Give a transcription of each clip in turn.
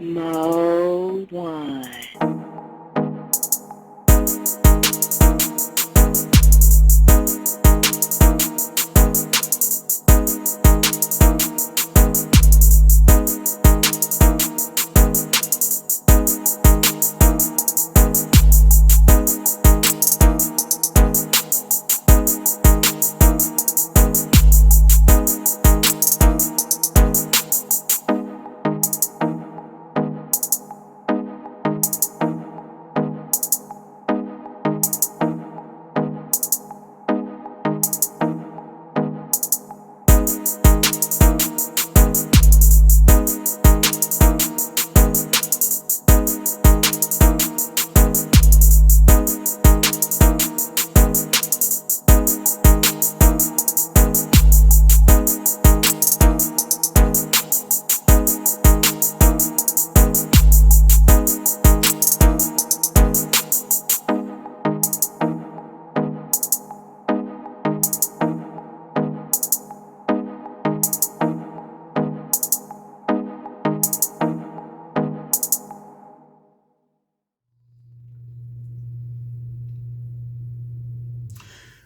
Mode 1.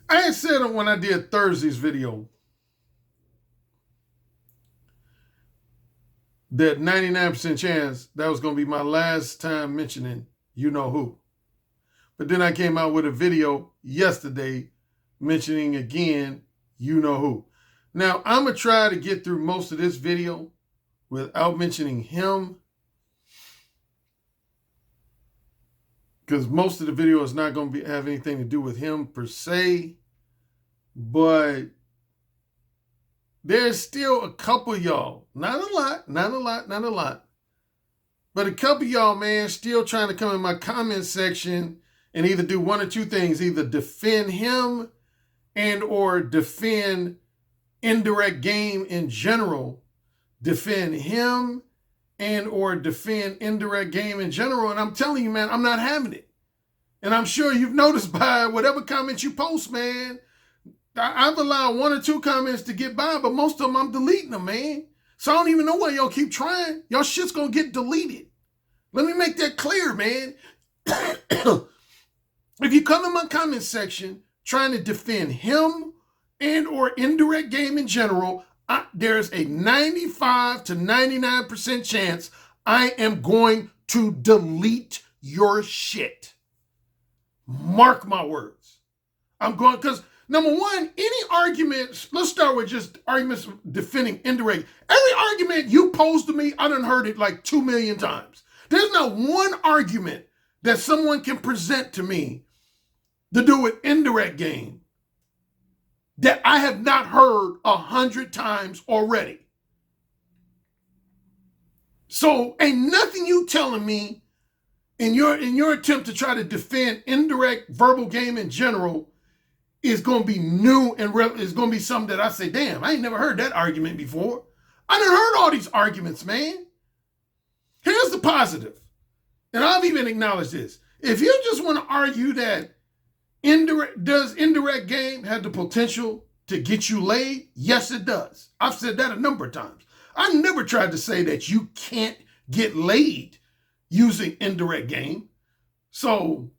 I had said when I did Thursday's video that 99% chance that was going to be my last time mentioning you know who. But then I came out with a video yesterday mentioning again you know who. Now, I'm going to try to get through most of this video without mentioning him, because most of the video is not going to have anything to do with him per se. But there's still a couple of y'all, not a lot, but a couple of y'all, man, still trying to come in my comment section and either do one or two things, either defend him and or defend indirect game in general, defend him and or defend indirect game in general. And I'm telling you, man, I'm not having it. And I'm sure you've noticed by whatever comments you post, man, I've allowed one or two comments to get by, but most of them I'm deleting them, man. So I don't even know why y'all keep trying. Y'all shit's gonna get deleted. Let me make that clear, man. If you come in my comment section trying to defend him and or indirect game in general, there's a 95 to 99% chance I am going to delete your shit. Mark my words. I'm going, because number one, any arguments, let's start with just arguments defending indirect. Every argument you pose to me, I done heard it like 2 million times. There's not one argument that someone can present to me to do with indirect game that I have not heard 100 times already. So ain't nothing you telling me in your attempt to try to defend indirect verbal game in general is going to be new and is going to be something that I say, damn, I ain't never heard that argument before. I done heard all these arguments, man. Here's the positive. And I've even acknowledged this. If you just want to argue that indirect game have the potential to get you laid? Yes, it does. I've said that a number of times. I never tried to say that you can't get laid using indirect game. So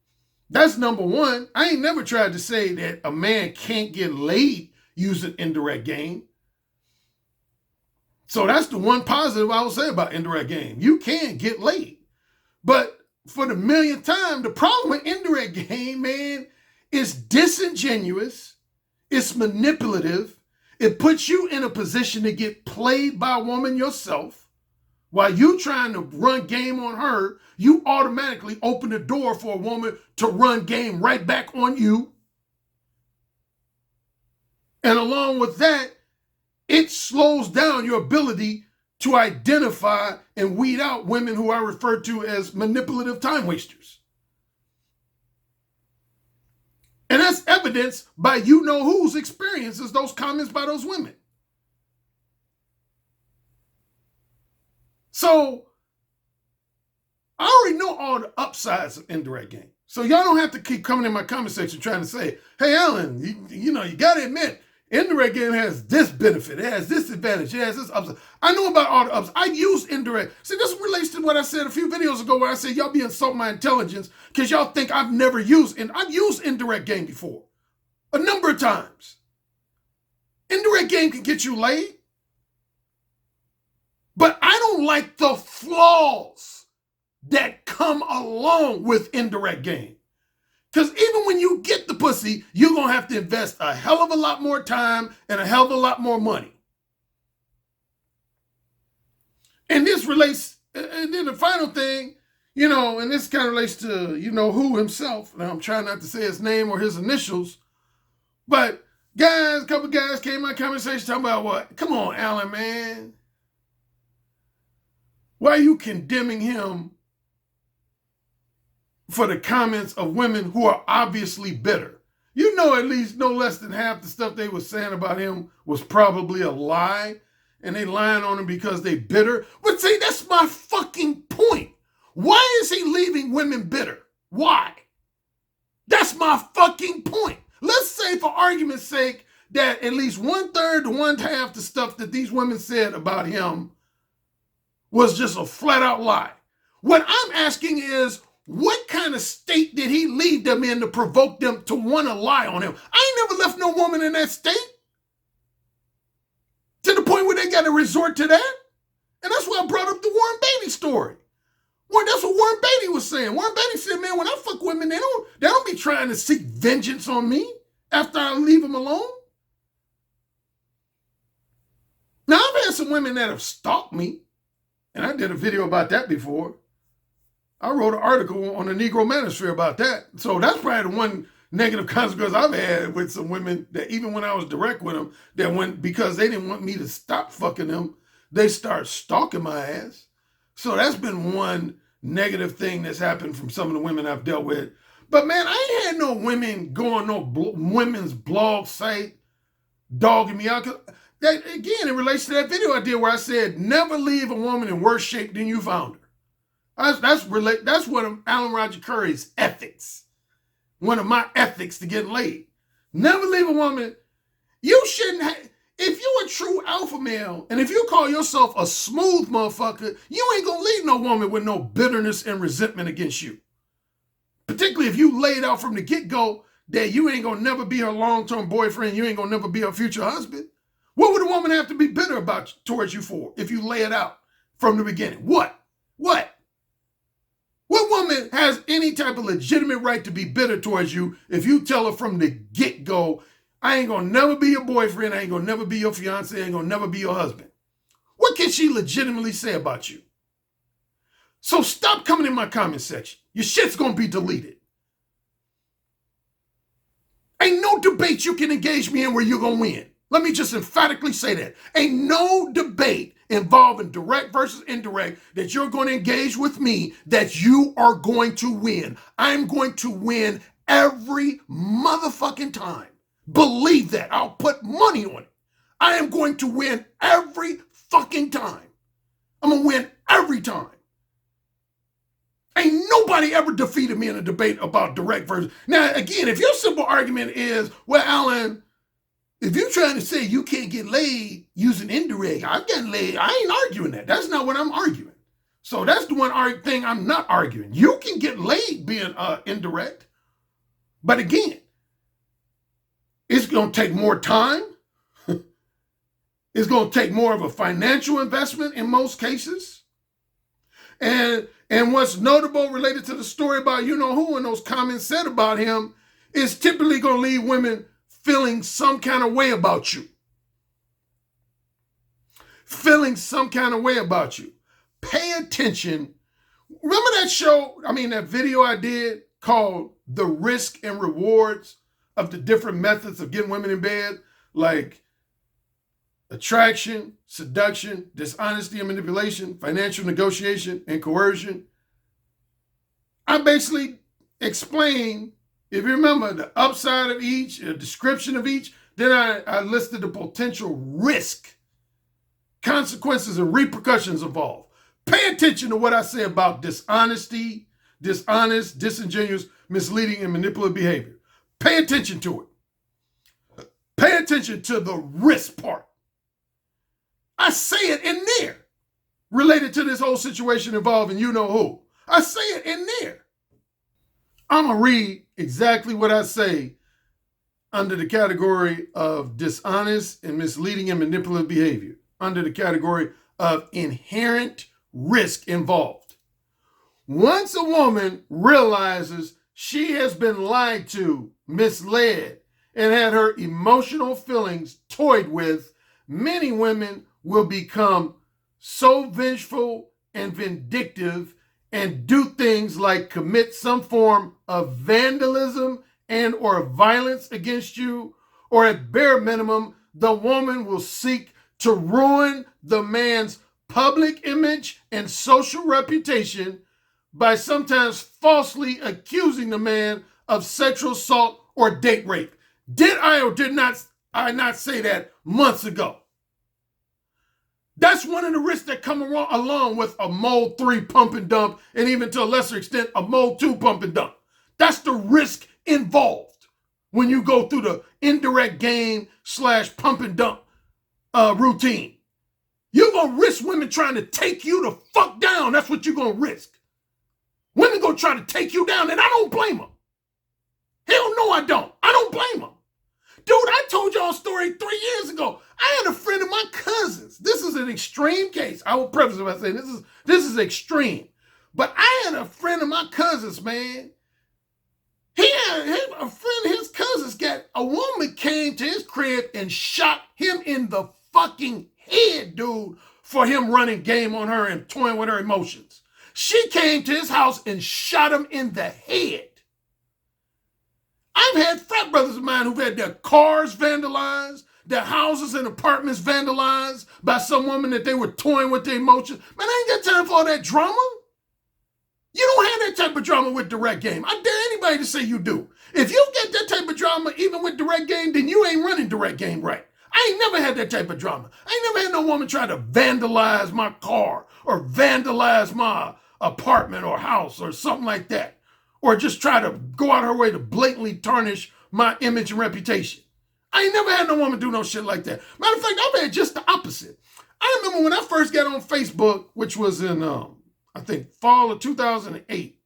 that's number one. I ain't never tried to say that a man can't get laid using indirect game. So that's the one positive I will say about indirect game. You can get laid. But for the millionth time, the problem with indirect game, man, is disingenuous. It's manipulative. It puts you in a position to get played by a woman yourself. While you trying to run game on her, you automatically open the door for a woman to run game right back on you. And along with that, it slows down your ability to identify and weed out women who I refer to as manipulative time wasters. And that's evidenced by you know whose experiences those comments by those women. So I already know all the upsides of indirect game. So y'all don't have to keep coming in my comment section trying to say, hey, Alan, you got to admit, Indirect game has this benefit. It has this advantage. It has this upside. I know about all the ups. I use indirect. See, this relates to what I said a few videos ago where I said y'all be insulting my intelligence because y'all think I've never used, and I've used indirect game before. A number of times. Indirect game can get you laid. But I don't like the flaws that come along with indirect game. Because even when you get the pussy, you're going to have to invest a hell of a lot more time and a hell of a lot more money. And this relates, and then the final thing, and this kind of relates to, who himself. Now, I'm trying not to say his name or his initials. But a couple guys came in my conversation talking about what? Come on, Alan, man. Why are you condemning him for the comments of women who are obviously bitter? You know at least no less than half the stuff they were saying about him was probably a lie, and they lying on him because they bitter. But see, that's my fucking point. Why is he leaving women bitter? Why? That's my fucking point. Let's say, for argument's sake, that at least 1/3 to 1/2 the stuff that these women said about him was just a flat out lie. What I'm asking is, what kind of state did he leave them in to provoke them to want to lie on him? I ain't never left no woman in that state. To the point where they got to resort to that. And that's why I brought up the Warren Beatty story. Well, that's what Warren Beatty was saying. Warren Beatty said, man, when I fuck women, they don't be trying to seek vengeance on me after I leave them alone. Now, I've had some women that have stalked me, and I did a video about that before. I wrote an article on the Negro Manosphere about that. So that's probably the one negative consequence I've had with some women that even when I was direct with them, that when, because they didn't want me to stop fucking them, they start stalking my ass. So that's been one negative thing that's happened from some of the women I've dealt with. But man, I ain't had no women go on no women's blog site dogging me out. That, again, it relates to that video I did where I said, never leave a woman in worse shape than you found her. That's one of Alan Roger Currie's ethics. One of my ethics to get laid. Never leave a woman. You shouldn't have, if you're a true alpha male, and if you call yourself a smooth motherfucker, you ain't gonna leave no woman with no bitterness and resentment against you. Particularly if you laid out from the get-go that you ain't gonna never be her long-term boyfriend, you ain't gonna never be her future husband. What would a woman have to be bitter about towards you for if you lay it out from the beginning? What? What woman has any type of legitimate right to be bitter towards you if you tell her from the get-go, I ain't gonna never be your boyfriend, I ain't gonna never be your fiance, I ain't gonna never be your husband? What can she legitimately say about you? So stop coming in my comment section. Your shit's gonna be deleted. Ain't no debate you can engage me in where you're gonna win. Let me just emphatically say that. Ain't no debate involving direct versus indirect that you're going to engage with me that you are going to win. I'm going to win every motherfucking time. Believe that. I'll put money on it. I am going to win every fucking time. I'm going to win every time. Ain't nobody ever defeated me in a debate about direct versus. Now, again, if your simple argument is, well, Alan, if you're trying to say you can't get laid using indirect, I've gotten laid. I ain't arguing that. That's not what I'm arguing. So that's the one thing I'm not arguing. You can get laid being indirect. But again, it's going to take more time. It's going to take more of a financial investment in most cases. And what's notable related to the story about you-know-who and those comments said about him is typically going to leave women feeling some kind of way about you. Feeling some kind of way about you. Pay attention. Remember that video I did called The Risk and Rewards of the different methods of getting women in bed? Like attraction, seduction, dishonesty and manipulation, financial negotiation, and coercion. I basically explained, if you remember, the upside of each, a description of each. Then I listed the potential risk, consequences, and repercussions involved. Pay attention to what I say about dishonesty, dishonest, disingenuous, misleading, and manipulative behavior. Pay attention to it. Pay attention to the risk part. I say it in there, related to this whole situation involving you know who. I say it in there. I'm going to read exactly what I say under the category of dishonest and misleading and manipulative behavior, under the category of inherent risk involved. Once a woman realizes she has been lied to, misled, and had her emotional feelings toyed with, many women will become so vengeful and vindictive and do things like commit some form of vandalism and or violence against you, or at bare minimum, the woman will seek to ruin the man's public image and social reputation by sometimes falsely accusing the man of sexual assault or date rape. Did I or did not I not say that months ago? That's one of the risks that come along with a Mode 3 pump and dump, and even to a lesser extent, a Mode 2 pump and dump. That's the risk involved when you go through the indirect game / pump and dump routine. You're going to risk women trying to take you the fuck down. That's what you're going to risk. Women going to try to take you down, and I don't blame them. Hell no, I don't. I don't blame them. Dude, I told y'all a story 3 years ago. I had a friend of my cousins. This is an extreme case. I will preface it by saying this is extreme. But I had a friend of my cousins, man. He had a friend of his cousins got a woman came to his crib and shot him in the fucking head, dude, for him running game on her and toying with her emotions. She came to his house and shot him in the head. I've had frat brothers of mine who've had their cars vandalized, their houses and apartments vandalized by some woman that they were toying with their emotions. Man, I ain't got time for all that drama. You don't have that type of drama with direct game. I dare anybody to say you do. If you get that type of drama even with direct game, then you ain't running direct game right. I ain't never had that type of drama. I ain't never had no woman try to vandalize my car or vandalize my apartment or house or something like that. Or just try to go out her way to blatantly tarnish my image and reputation. I ain't never had no woman do no shit like that. Matter of fact, I've had just the opposite. I remember when I first got on Facebook, which was in, I think, fall of 2008.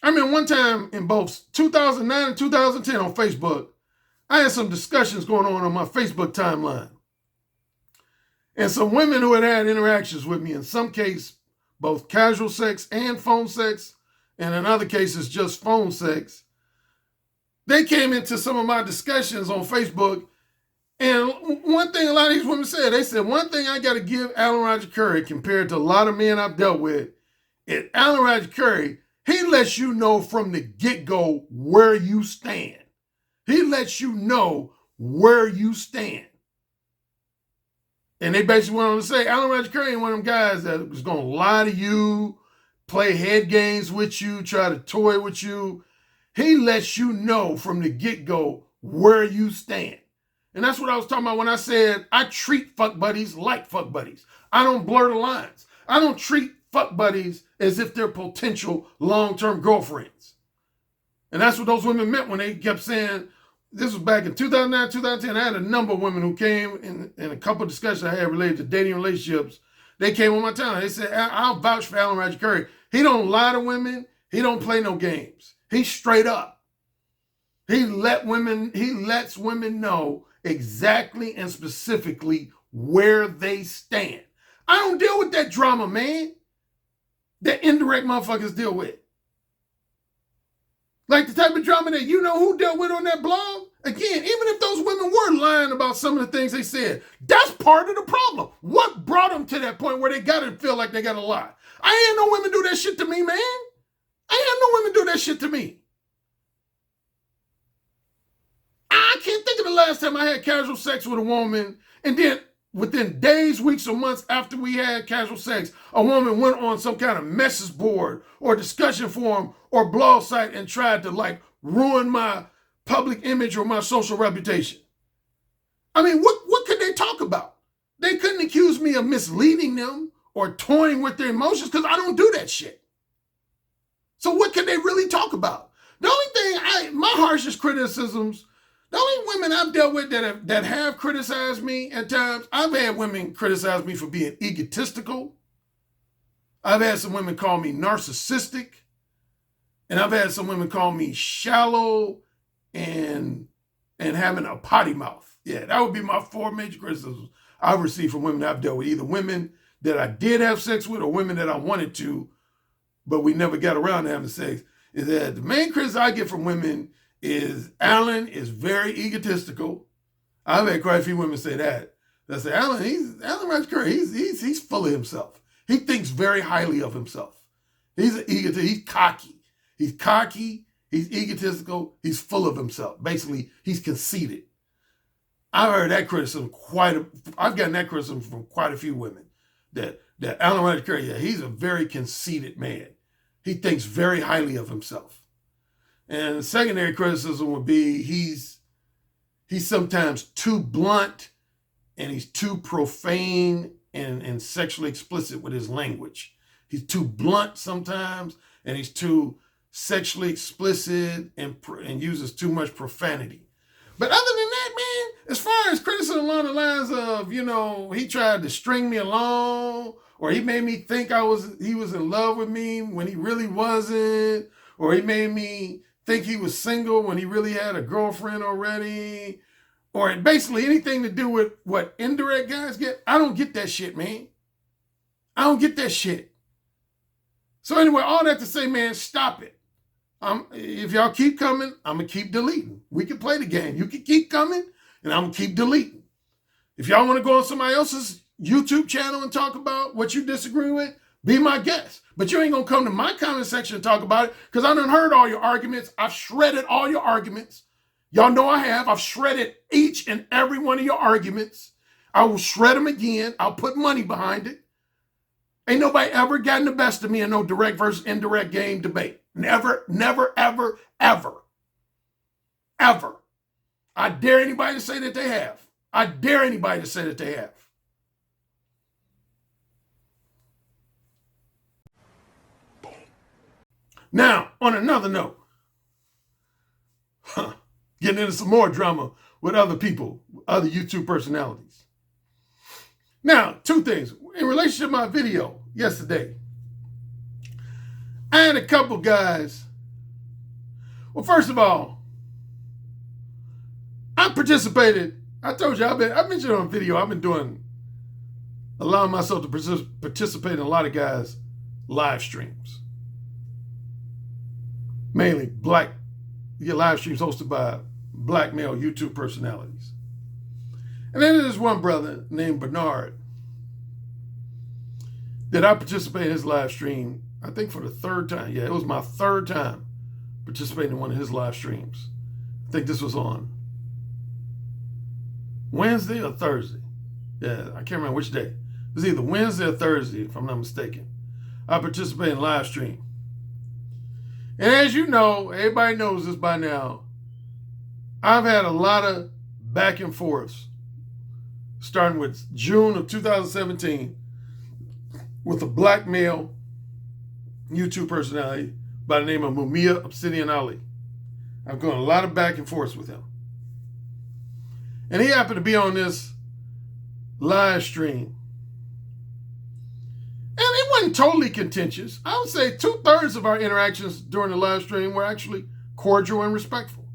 I remember one time in both 2009 and 2010 on Facebook, I had some discussions going on my Facebook timeline. And some women who had interactions with me, in some case, both casual sex and phone sex, and in other cases, just phone sex. They came into some of my discussions on Facebook, and one thing a lot of these women said, they said, one thing I got to give Alan Roger Currie compared to a lot of men I've dealt with, is Alan Roger Currie, he lets you know from the get-go where you stand. He lets you know where you stand. And they basically went on to say, Alan Roger Currie ain't one of them guys that was going to lie to you, play head games with you, try to toy with you. He lets you know from the get-go where you stand. And that's what I was talking about when I said I treat fuck buddies like fuck buddies. I don't blur the lines. I don't treat fuck buddies as if they're potential long-term girlfriends. And that's what those women meant when they kept saying, this was back in 2009, 2010. I had a number of women who came in a couple of discussions I had related to dating relationships. They came on my town. They said, I'll vouch for Alan Roger Currie. He don't lie to women. He don't play no games. He's straight up. He lets women know exactly and specifically where they stand. I don't deal with that drama, man, that indirect motherfuckers deal with. Like the type of drama that you know who dealt with on that blog. Again, even if those women were lying about some of the things they said, that's part of the problem. What brought them to that point where they gotta feel like they gotta lie? I ain't no women do that shit to me, man. I ain't no women do that shit to me. I can't think of the last time I had casual sex with a woman, and then within days, weeks, or months after we had casual sex, a woman went on some kind of message board or discussion forum or blog site and tried to like ruin my public image or my social reputation. I mean, what could they talk about? They couldn't accuse me of misleading them or toying with their emotions because I don't do that shit. So what could they really talk about? The only thing, my harshest criticisms The only women I've dealt with that have criticized me at times, I've had women criticize me for being egotistical. I've had some women call me narcissistic. And I've had some women call me shallow and having a potty mouth. Yeah, that would be my 4 major criticisms I've received from women I've dealt with. Either women that I did have sex with or women that I wanted to, but we never got around to having sex. Is that the main criticism I get from women is Alan is very egotistical. I've had quite a few women say that. They say, Alan Rogers Currie, he's full of himself. He thinks very highly of himself. He's an egotist, he's cocky. He's cocky, he's egotistical, he's full of himself. Basically, he's conceited. I've heard that criticism I've gotten that criticism from quite a few women. That Alan Rogers Currie, yeah, he's a very conceited man. He thinks very highly of himself. And the secondary criticism would be he's sometimes too blunt and he's too profane and sexually explicit with his language. He's too blunt sometimes and he's too sexually explicit and uses too much profanity. But other than that, man, as far as criticism along the lines of, he tried to string me along, or he made me think he was in love with me when he really wasn't, or he made me think he was single when he really had a girlfriend already, or basically anything to do with what indirect guys get, I don't get that shit, man. I don't get that shit. So anyway, all that to say, man, stop it. If y'all keep coming, I'm going to keep deleting. We can play the game. You can keep coming, and I'm going to keep deleting. If y'all want to go on somebody else's YouTube channel and talk about what you disagree with, be my guest. But you ain't going to come to my comment section and talk about it, because I done heard all your arguments. I've shredded all your arguments. Y'all know I have. I've shredded each and every one of your arguments. I will shred them again. I'll put money behind it. Ain't nobody ever gotten the best of me in no direct versus indirect game debate. Never, never, ever, ever. Ever. I dare anybody to say that they have. I dare anybody to say that they have. Now, on another note, getting into some more drama with other people, other YouTube personalities. Now, 2 things. In relation to my video yesterday, I had a couple guys. Well, first of all, I participated. I told you, I mentioned on video, I've been allowing myself to participate in a lot of guys' live streams. Mainly live streams hosted by black male YouTube personalities. And then there's one brother named Bernard that I participated in his live stream, I think for the 3rd time. Yeah, it was my 3rd time participating in one of his live streams. I think this was on Wednesday or Thursday. Yeah, I can't remember which day. It was either Wednesday or Thursday, if I'm not mistaken. I participated in live stream. And as you know, everybody knows this by now, I've had a lot of back and forths, starting with June of 2017, with a black male YouTube personality by the name of Mumia Obsidian Ali. I've gone a lot of back and forths with him. And he happened to be on this live stream. And it wasn't totally contentious. I would say 2/3 of our interactions during the live stream were actually cordial and respectful.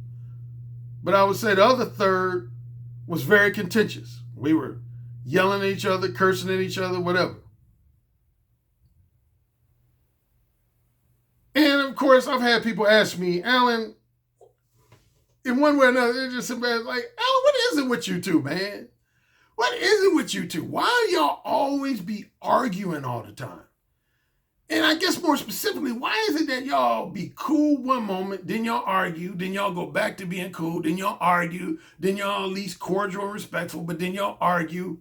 But I would say the other 1/3 was very contentious. We were yelling at each other, cursing at each other, whatever. And of course, I've had people ask me, Alan, in one way or another, they're just like, Alan, what is it with you two, man? What is it with you two? Why do y'all always be arguing all the time? And I guess more specifically, why is it that y'all be cool one moment, then y'all argue, then y'all go back to being cool, then y'all argue, then y'all at least cordial and respectful, but then y'all argue?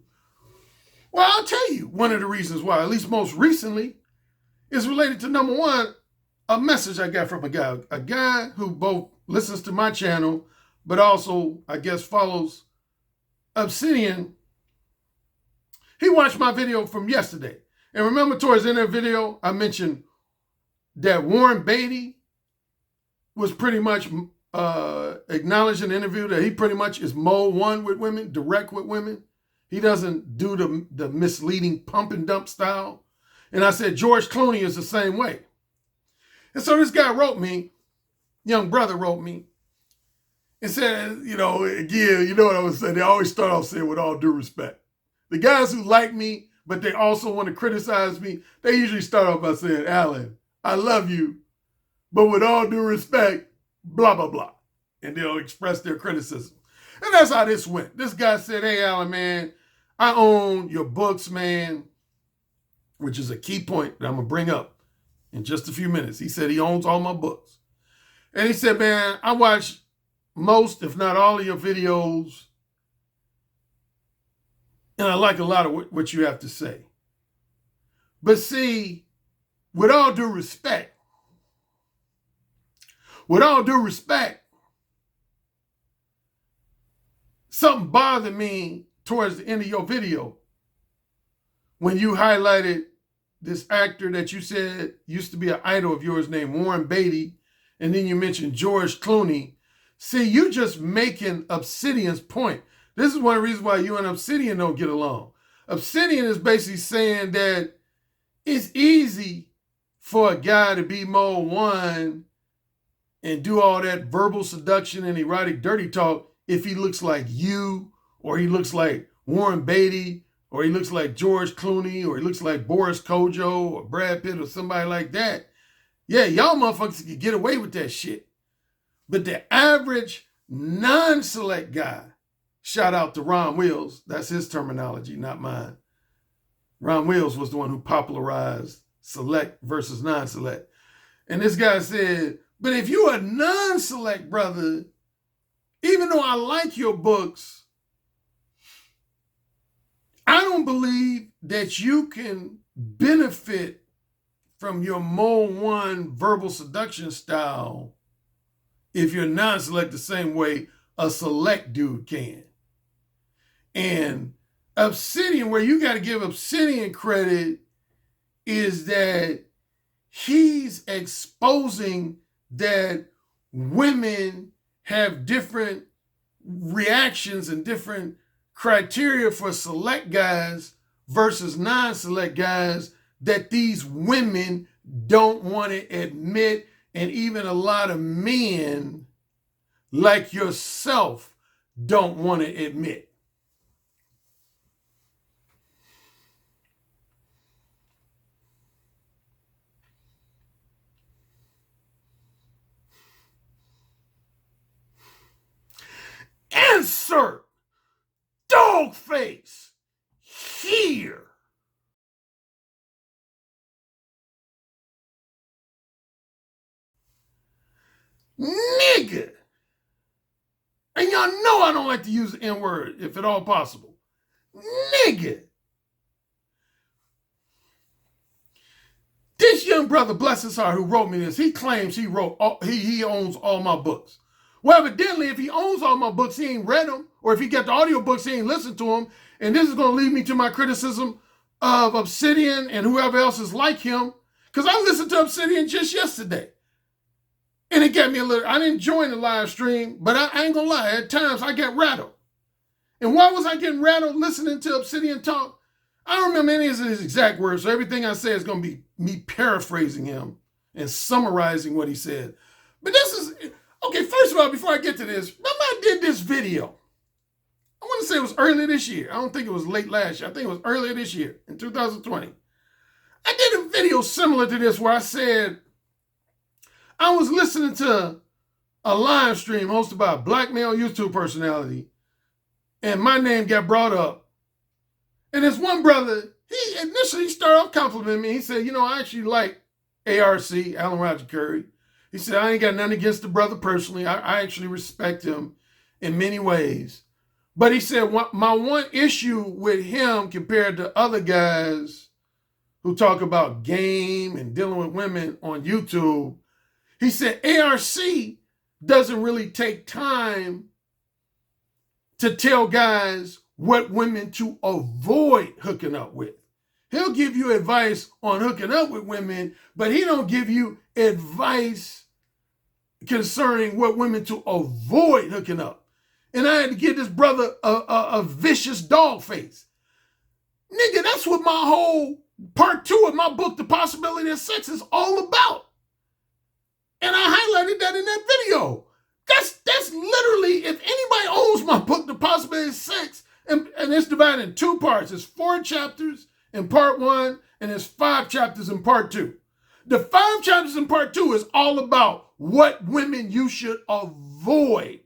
Well, I'll tell you one of the reasons why, at least most recently, is related to, number one, a message I got from a guy who both listens to my channel, but also, I guess, follows Obsidian. He watched my video from yesterday. And remember, towards the end of the video, I mentioned that Warren Beatty was pretty much acknowledged in an interview that he pretty much is mode one with women, direct with women. He doesn't do the misleading pump and dump style. And I said, George Clooney is the same way. And so this guy wrote me, young brother wrote me, and said, again, you know what I was saying? They always start off saying, with all due respect. The guys who like me, but they also want to criticize me, they usually start off by saying, Alan, I love you, but with all due respect, blah, blah, blah. And they'll express their criticism. And that's how this went. This guy said, hey, Alan, man, I own your books, man, which is a key point that I'm going to bring up in just a few minutes. He said he owns all my books. And he said, man, I watch most, if not all of your videos, and I like a lot of what you have to say. But see, with all due respect, something bothered me towards the end of your video when you highlighted this actor that you said used to be an idol of yours named Warren Beatty, and then you mentioned George Clooney. See, you just making Obsidian's point. This is one of the reasons why you and Obsidian don't get along. Obsidian is basically saying that it's easy for a guy to be mode one and do all that verbal seduction and erotic dirty talk if he looks like you, or he looks like Warren Beatty, or he looks like George Clooney, or he looks like Boris Kojo or Brad Pitt or somebody like that. Yeah, y'all motherfuckers can get away with that shit. But the average non-select guy, shout out to Ron Wills, that's his terminology, not mine. Ron Wills was the one who popularized select versus non-select. And this guy said, but if you're a non-select brother, even though I like your books, I don't believe that you can benefit from your mode one verbal seduction style if you're non-select the same way a select dude can. And Obsidian, where you got to give Obsidian credit, is that he's exposing that women have different reactions and different criteria for select guys versus non-select guys that these women don't want to admit, and even a lot of men like yourself don't want to admit. Insert dog face here. Nigga. And y'all know I don't like to use the N-word if at all possible. Nigga. This young brother, bless his heart, who wrote me this, he claims he owns all my books. Well, evidently, if he owns all my books, he ain't read them. Or if he got the audio books, he ain't listened to them. And this is going to lead me to my criticism of Obsidian and whoever else is like him. Because I listened to Obsidian just yesterday. And it got me a little, I didn't join the live stream, but I ain't going to lie. At times, I get rattled. And why was I getting rattled listening to Obsidian talk? I don't remember any of his exact words. So everything I say is going to be me paraphrasing him and summarizing what he said. But this is... Okay, first of all, before I get to this, remember I did this video. I want to say it was earlier this year. I don't think it was late last year. I think it was earlier this year, in 2020. I did a video similar to this where I said I was listening to a live stream hosted by a black male YouTube personality, and my name got brought up. And this one brother, he initially started off complimenting me. He said, I actually like ARC, Alan Roger Currie. He said, I ain't got nothing against the brother personally. I actually respect him in many ways. But he said, my one issue with him compared to other guys who talk about game and dealing with women on YouTube, he said, ARC doesn't really take time to tell guys what women to avoid hooking up with. He'll give you advice on hooking up with women, but he don't give you advice concerning what women to avoid hooking up. And I had to give this brother a vicious dog face. Nigga, that's what my whole part 2 of my book, The Possibility of Sex, is all about. And I highlighted that in that video. That's literally, if anybody owns my book, The Possibility of Sex, and it's divided in 2 parts. It's 4 chapters in part 1, and it's 5 chapters in part 2. The 5 chapters in part 2 is all about what women you should avoid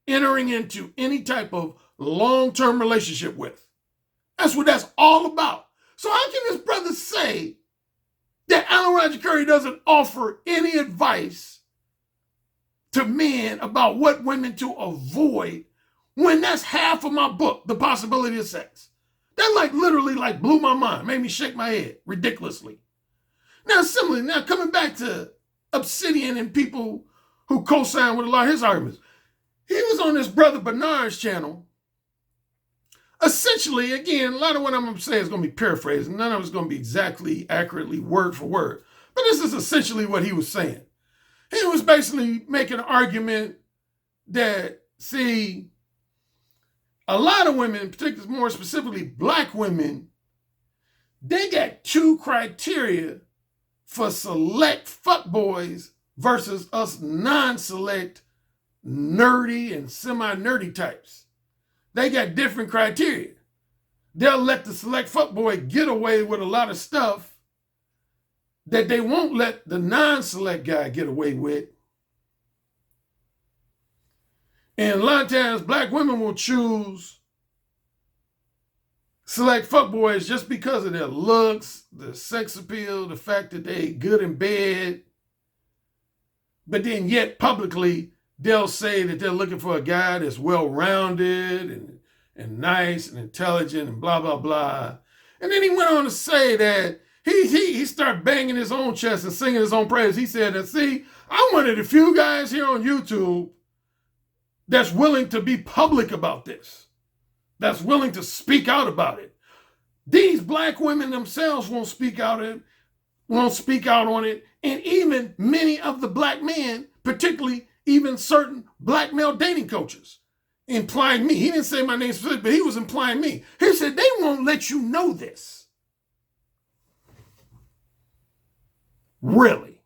entering into any type of long-term relationship with. That's what that's all about. So how can this brother say that Alan Roger Currie doesn't offer any advice to men about what women to avoid when that's half of my book, The Possibility of Sex? That literally blew my mind, made me shake my head ridiculously. Now, similarly, coming back to Obsidian and people who co-sign with a lot of his arguments. He was on this brother Bernard's channel. Essentially, again, a lot of what I'm going to say is going to be paraphrased. None of it's going to be exactly, accurately, word for word. But this is essentially what he was saying. He was basically making an argument that, see, a lot of women, particularly more specifically black women, they got 2 criteria for select fuckboys versus us non-select nerdy and semi-nerdy types. They got different criteria. They'll let the select fuckboy get away with a lot of stuff that they won't let the non-select guy get away with. And a lot of times black women will choose select fuckboys just because of their looks, the sex appeal, the fact that they good in bed. But then yet publicly, they'll say that they're looking for a guy that's well-rounded and nice and intelligent and blah, blah, blah. And then he went on to say that he started banging his own chest and singing his own praise. He said that, see, I'm one of the few guys here on YouTube that's willing to be public about this, that's willing to speak out about it. These black women themselves won't speak out on it. And even many of the black men, particularly even certain black male dating coaches, implying me. He didn't say my name specifically, but he was implying me. He said, they won't let you know this. Really?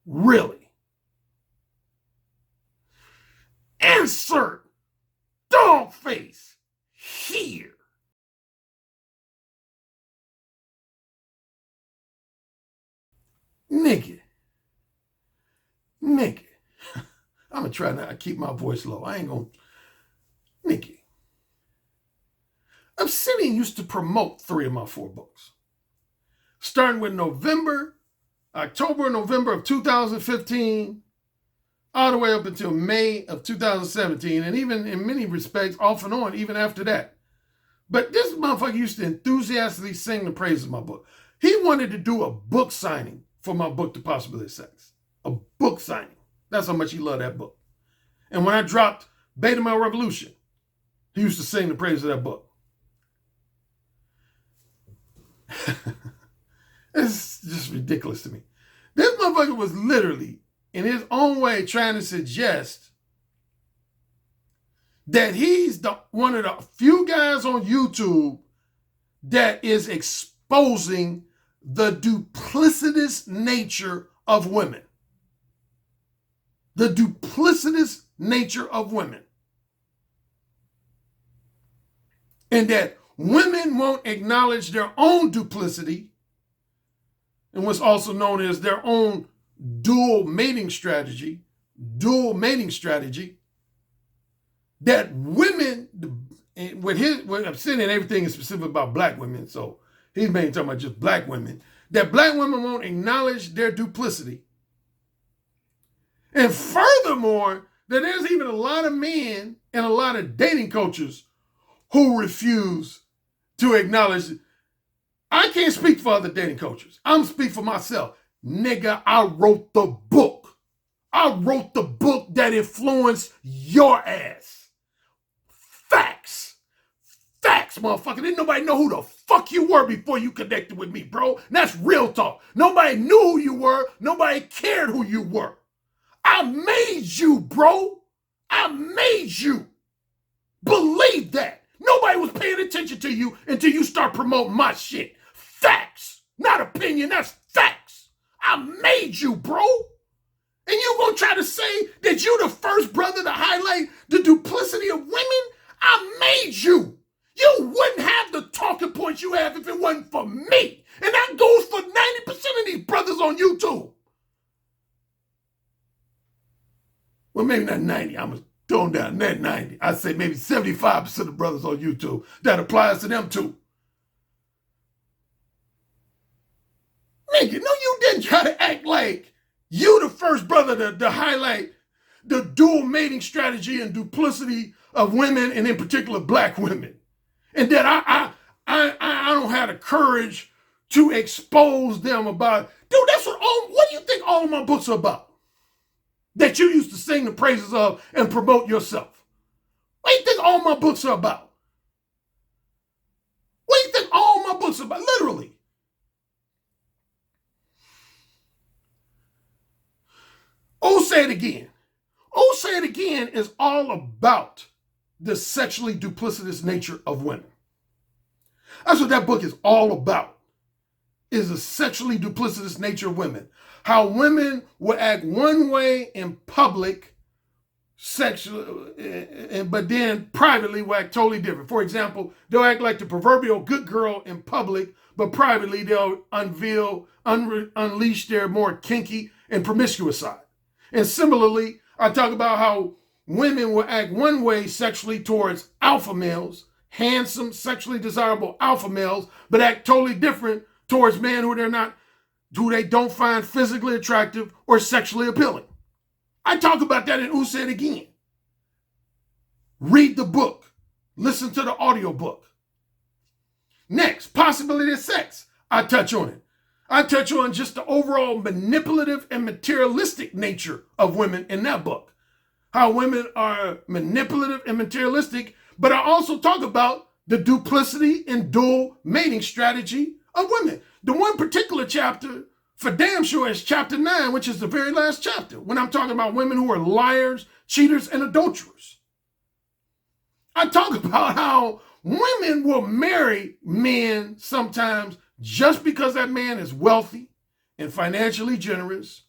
Really? Insert dog face here. Nigga. I'm going to try not to keep my voice low. I ain't going to. Nigga. Obsidian used to promote 3 of my 4 books. Starting with October, November of 2015, all the way up until May of 2017, and even in many respects, off and on, even after that. But this motherfucker used to enthusiastically sing the praises of my book. He wanted to do a book signing for my book, The Possibility of Sex. A book signing. That's how much he loved that book. And when I dropped Beta Male Revolution, he used to sing the praises of that book. It's just ridiculous to me. This motherfucker was literally, in his own way, trying to suggest that he's one of the few guys on YouTube that is exposing the duplicitous nature of women. The duplicitous nature of women. And that women won't acknowledge their own duplicity and what's also known as their own dual mating strategy, that women, what I'm saying, everything is specific about black women, so he's mainly talking about just black women, that black women won't acknowledge their duplicity. And furthermore, that there's even a lot of men and a lot of dating coaches who refuse to acknowledge. I can't speak for other dating coaches. I'm speaking for myself. Nigga, I wrote the book. I wrote the book that influenced your ass. Facts. facts, motherfucker. Didn't nobody know who the fuck you were before you connected with me, bro. And that's real talk. Nobody knew who you were. Nobody cared who you were. I made you, bro. I made you. Believe that. Nobody was paying attention to you until you start promoting my shit. Facts. Not opinion, that's facts. I made you, bro. And you gonna try to say that you the first brother to highlight the duplicity of women? I made you. You wouldn't have the talking points you have if it wasn't for me. And that goes for 90% of these brothers on YouTube. Well, maybe not 90. I'm throwing down that 90. I'd say maybe 75% of brothers on YouTube. That applies to them too. Nigga, no, you didn't try to act like you the first brother to highlight the dual mating strategy and duplicity of women, and in particular black women. And that I don't have the courage to expose them about. Dude, that's what do you think all of my books are about? That you used to sing the praises of and promote yourself. What do you think all my books are about? What do you think all my books are about? Literally. Say it again. Say it again is all about the sexually duplicitous nature of women. That's what that book is all about. Is the sexually duplicitous nature of women. How women will act one way in public, but then privately will act totally different. For example, they'll act like the proverbial good girl in public, but privately they'll unleash their more kinky and promiscuous side. And similarly, I talk about how women will act one way sexually towards alpha males, handsome, sexually desirable alpha males, but act totally different towards men who they don't find physically attractive or sexually appealing. I talk about that in Say It Again. Read the book. Listen to the audio book. Next, possibility of sex. I touch on it. I touch on just the overall manipulative and materialistic nature of women in that book. How women are manipulative and materialistic, but I also talk about the duplicity and dual mating strategy of women. The one particular chapter, for damn sure, is chapter 9, which is the very last chapter, when I'm talking about women who are liars, cheaters, and adulterers. I talk about how women will marry men sometimes just because that man is wealthy and financially generous,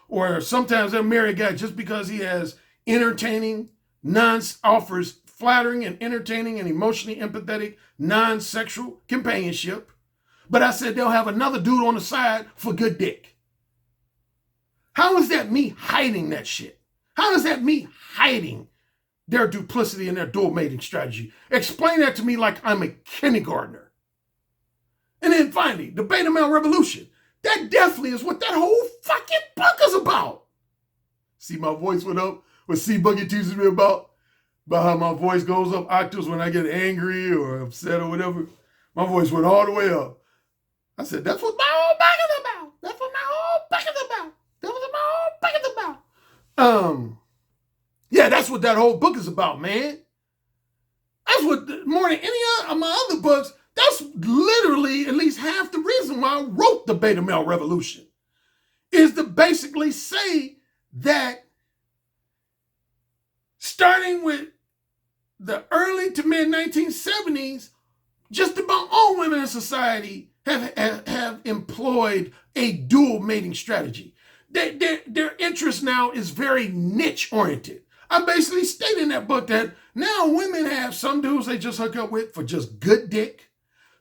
or sometimes they'll marry a guy just because he has offers flattering and entertaining and emotionally empathetic, non-sexual companionship. But I said they'll have another dude on the side for good dick. How is that me hiding that shit? How is that me hiding their duplicity and their dual mating strategy? Explain that to me like I'm a kindergartner. And then finally, the beta male revolution. That definitely is what that whole fucking book is about. See, my voice went up. What C Buggy teaches me about how my voice goes up octaves when I get angry or upset or whatever. My voice went all the way up. I said, that's what my whole book is about. That's what my whole book is about. That's what my whole book is about. Yeah, that's what that whole book is about, man. That's what, more than any of my other books, that's literally at least half the reason why I wrote the beta male revolution, is to basically say that starting with the early to mid 1970s, just about all women in society have employed a dual mating strategy. Their interest now is very niche oriented. I basically state in that book that now women have some dudes they just hook up with for just good dick.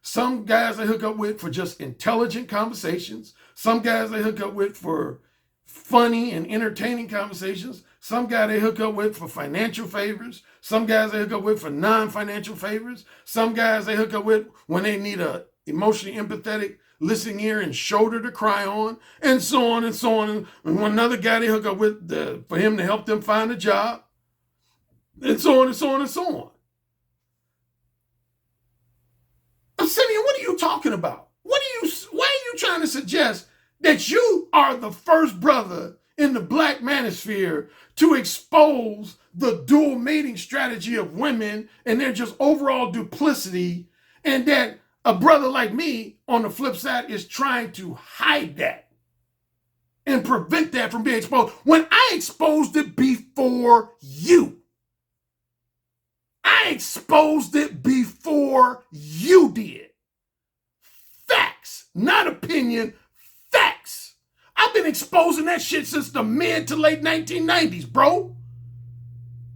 Some guys they hook up with for just intelligent conversations. Some guys they hook up with for funny and entertaining conversations. Some guy they hook up with for financial favors. Some guys they hook up with for non-financial favors. Some guys they hook up with when they need a emotionally empathetic listening ear and shoulder to cry on, and so on and so on. And another guy they hook up with for him to help them find a job, and so on and so on and so on. Simeon, what are you talking about? Why are you trying to suggest that you are the first brother in the black manosphere to expose the dual mating strategy of women and their just overall duplicity And that a brother like me, on the flip side, is trying to hide that and prevent that from being exposed when I exposed it before you. I exposed it before you did. Facts, not opinion, facts. I've been exposing that shit since the mid to late 1990s, bro.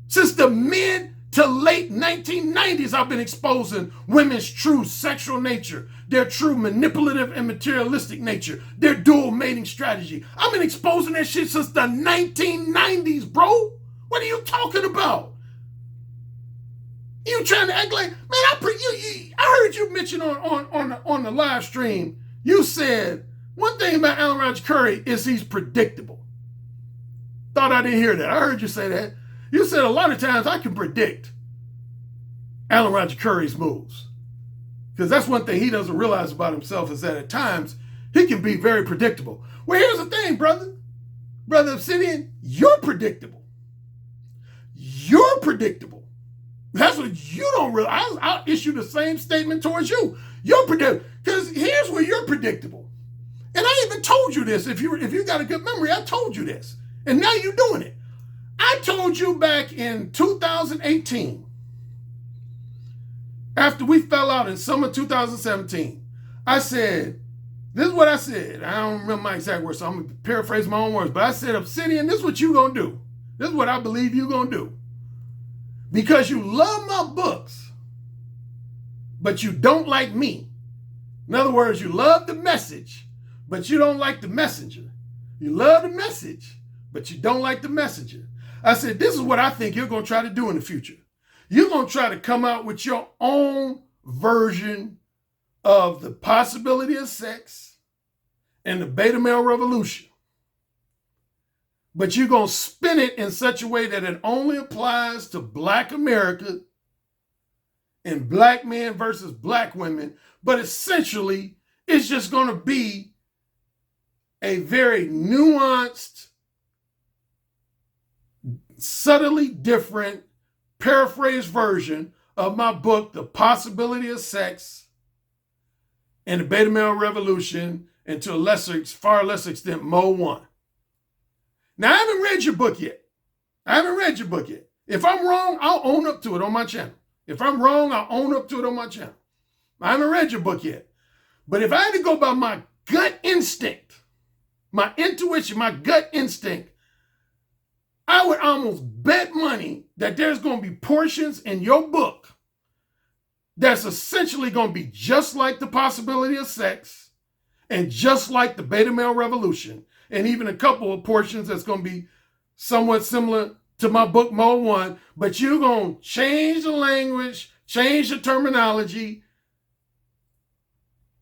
Since the mid to late 1990s, I've been exposing women's true sexual nature, their true manipulative and materialistic nature, their dual mating strategy. I've been exposing that shit since the 1990s, bro. What are you talking about? You trying to act like, man, I heard you mention on the live stream, you said, one thing about Alan Roger Currie is he's predictable. Thought I didn't hear that. I heard you say that. You said a lot of times I can predict Alan Roger Currie's moves. Because that's one thing he doesn't realize about himself is that at times he can be very predictable. Well, here's the thing, brother. Brother Obsidian, you're predictable. You're predictable. That's what you don't realize. I'll issue the same statement towards you. You're predictable. Because here's where you're predictable. And I even told you this. If you got a good memory, I told you this. And now you're doing it. I told you back in 2018, after we fell out in summer 2017, I said, this is what I said. I don't remember my exact words, so I'm going to paraphrase my own words. But I said, Obsidian, this is what you're going to do. This is what I believe you're going to do. Because you love my books, but you don't like me. In other words, you love the message, but you don't like the messenger. You love the message, but you don't like the messenger. I said, this is what I think you're going to try to do in the future. You're going to try to come out with your own version of the possibility of sex and the beta male revolution. But you're going to spin it in such a way that it only applies to Black America and Black men versus Black women. But essentially, it's just going to be a very nuanced, subtly different, paraphrased version of my book, The Possibility of Sex and the Beta Male Revolution, and to a far less extent, Mo 1. Now, I haven't read your book yet. If I'm wrong, I'll own up to it on my channel. I haven't read your book yet. But if I had to go by my gut instinct, my intuition, my gut instinct, I would almost bet money that there's going to be portions in your book that's essentially going to be just like The Possibility of Sex and just like the Beta Male Revolution, and even a couple of portions that's going to be somewhat similar to my book, Mo 1, but you're going to change the language, change the terminology.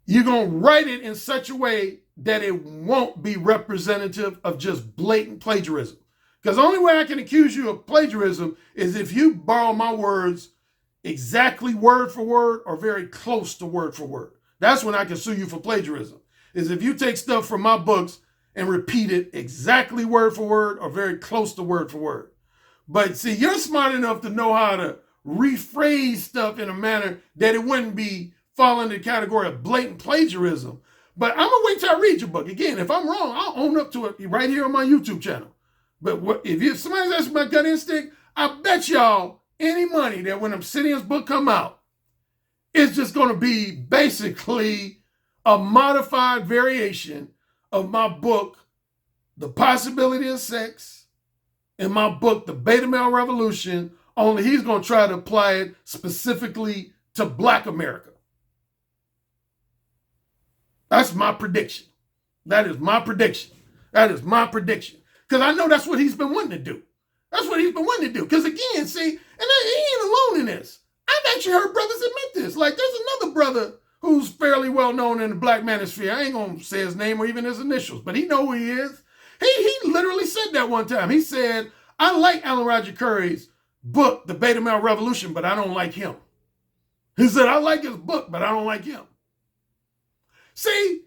You're going to write it in such a way that it won't be representative of just blatant plagiarism. Because the only way I can accuse you of plagiarism is if you borrow my words exactly word for word or very close to word for word. That's when I can sue you for plagiarism, is if you take stuff from my books and repeat it exactly word for word or very close to word for word. But see, you're smart enough to know how to rephrase stuff in a manner that it wouldn't be fall into the category of blatant plagiarism. But I'm going to wait till I read your book. Again, if I'm wrong, I'll own up to it right here on my YouTube channel. But if somebody's asking my gut instinct, I bet y'all any money that when Obsidian's book come out, it's just going to be basically a modified variation of my book, The Possibility of Sex, and my book, The Beta Male Revolution, only he's going to try to apply it specifically to Black America. That's my prediction. That is my prediction. Because I know that's what he's been wanting to do. Because again, see, and he ain't alone in this. I've actually heard brothers admit this. Like, there's another brother who's fairly well known in the Black manosphere. I ain't going to say his name or even his initials, but he know who he is. He literally said that one time. He said, I like Alan Roger Currie's book, The Beta Male Revolution, but I don't like him. He said, I like his book, but I don't like him. See,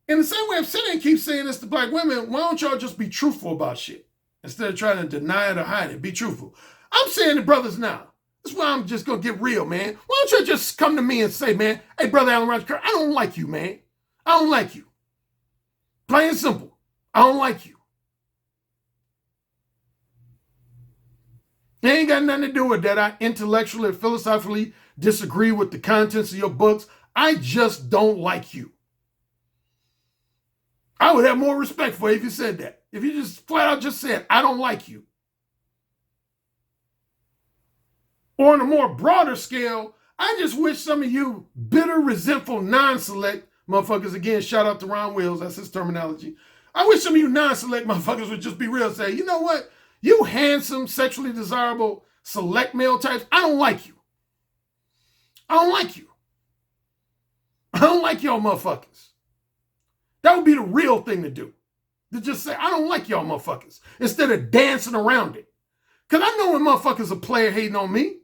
in the same way Obsidian keeps saying this to Black women, why don't y'all just be truthful about shit? Instead of trying to deny it or hide it, be truthful. I'm saying to brothers now, That's why I'm just going to get real, man. Why don't you just come to me and say, man, hey, Brother Allen Roger Currie, I don't like you, man. I don't like you. Plain and simple. I don't like you. It ain't got nothing to do with that I intellectually or philosophically disagree with the contents of your books. I just don't like you. I would have more respect for you if you said that. If you just flat out just said, I don't like you. Or on a more broader scale, I just wish some of you bitter, resentful, non-select motherfuckers, again, shout out to Ron Wills, that's his terminology. I wish some of you non-select motherfuckers would just be real and say, you know what? You handsome, sexually desirable, select male types, I don't like you. I don't like you. I don't like y'all motherfuckers. That would be the real thing to do. To just say, I don't like y'all motherfuckers. Instead of dancing around it. Because I know when motherfuckers are player hating on me.